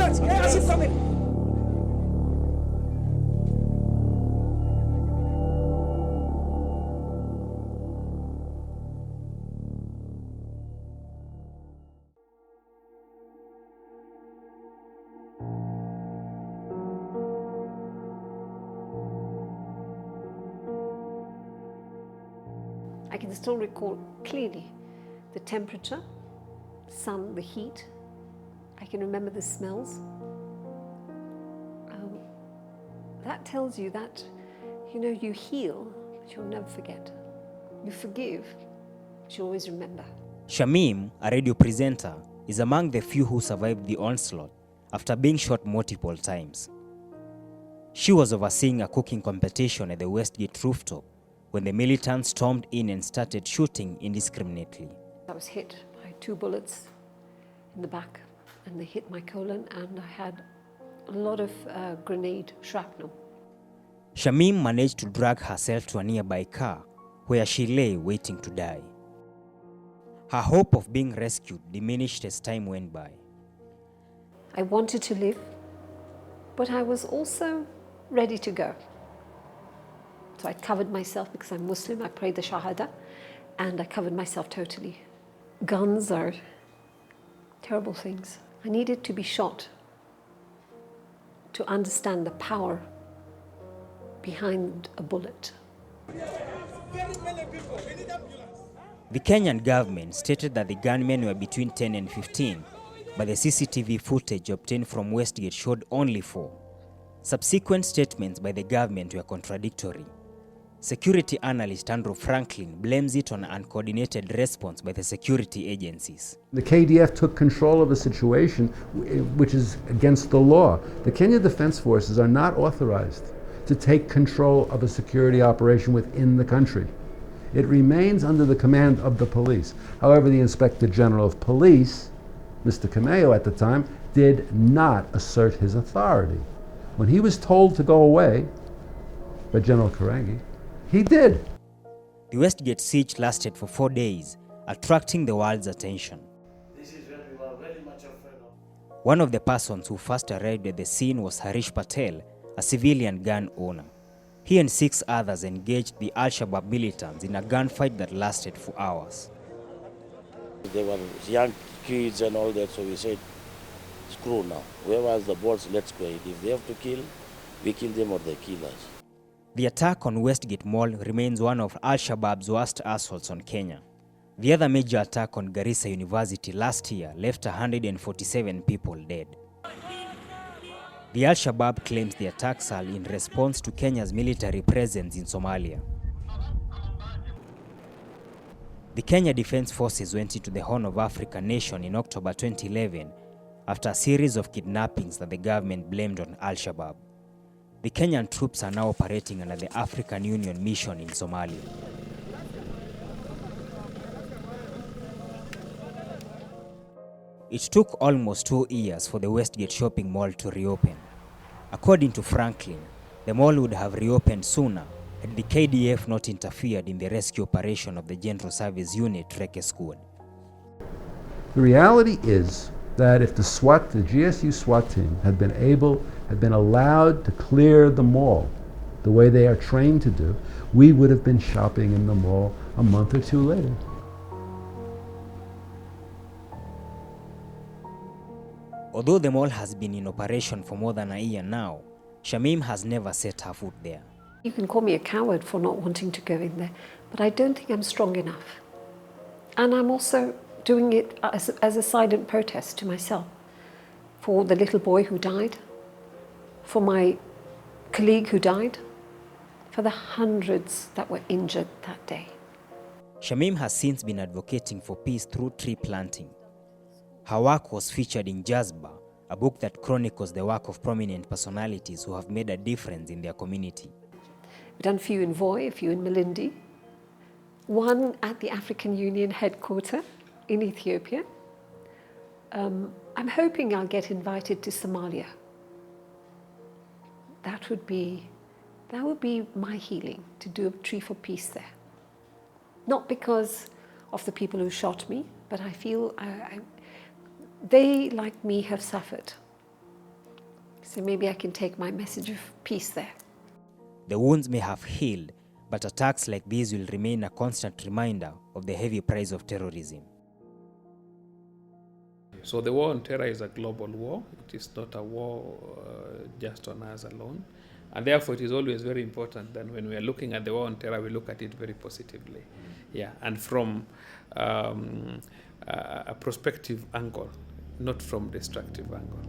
Shots! Yeah, she's coming! I can still recall clearly the temperature, the sun, the heat. I can remember the smells. That tells you that, you heal, but you'll never forget. You forgive, but you always remember. Shamim, a radio presenter, is among the few who survived the onslaught after being shot multiple times. She was overseeing a cooking competition at the Westgate rooftop when the militants stormed in and started shooting indiscriminately. I was hit by 2 bullets in the back, and they hit my colon, and I had a lot of grenade shrapnel. Shamim managed to drag herself to a nearby car where she lay waiting to die. Her hope of being rescued diminished as time went by. I wanted to live, but I was also ready to go. So I covered myself because I'm Muslim. I prayed the Shahada, and I covered myself totally. Guns are terrible things. I needed to be shot to understand the power behind a bullet. The Kenyan government stated that the gunmen were between 10 and 15, but the CCTV footage obtained from Westgate showed only 4. Subsequent statements by the government were contradictory. Security analyst Andrew Franklin blames it on an uncoordinated response by the security agencies. The KDF took control of a situation which is against the law. The Kenya Defense Forces are not authorized to take control of a security operation within the country. It remains under the command of the police. However, the Inspector General of Police, Mr. Kameo at the time, did not assert his authority. When he was told to go away by General Karangi, he did. The Westgate siege lasted for 4 days, attracting the world's attention. This is when we were very much afraid of. One of the persons who first arrived at the scene was Harish Patel, a civilian gun owner. He and 6 others engaged the Al-Shabaab militants in a gunfight that lasted for hours. There were young kids and all that, so we said, screw now. Whoever has the balls, let's go ahead. If they have to kill, we kill them or they kill us. The attack on Westgate Mall remains one of Al-Shabaab's worst assaults on Kenya. The other major attack on Garissa University last year left 147 people dead. The Al-Shabaab claims the attacks are in response to Kenya's military presence in Somalia. The Kenya Defense Forces went into the Horn of Africa nation in October 2011 after a series of kidnappings that the government blamed on Al-Shabaab. The Kenyan troops are now operating under the African Union mission in Somalia. It took almost 2 years for the Westgate Shopping Mall to reopen. According to Franklin, the mall would have reopened sooner had the KDF not interfered in the rescue operation of the General Service Unit Reke Squad. The reality is that if the GSU SWAT team had been allowed to clear the mall the way they are trained to do, we would have been shopping in the mall a month or 2 later. Although the mall has been in operation for more than a year now, Shamim has never set her foot there. You can call me a coward for not wanting to go in there, but I don't think I'm strong enough. And I'm also doing it as a silent protest to myself, for the little boy who died, for my colleague who died, for the hundreds that were injured that day. Shamim has since been advocating for peace through tree planting. Her work was featured in Jazba, a book that chronicles the work of prominent personalities who have made a difference in their community. We've done a few in Voi, a few in Malindi, one at the African Union headquarters in Ethiopia. I'm hoping I'll get invited to Somalia. That would be my healing, to do a tree for peace there. Not because of the people who shot me, but I feel they, like me, have suffered. So maybe I can take my message of peace there. The wounds may have healed, but attacks like these will remain a constant reminder of the heavy price of terrorism. So the war on terror is a global war. It is not a war just on us alone. And therefore, it is always very important that when we are looking at the war on terror, we look at it very positively. Yeah, and from a prospective angle, not from destructive angle.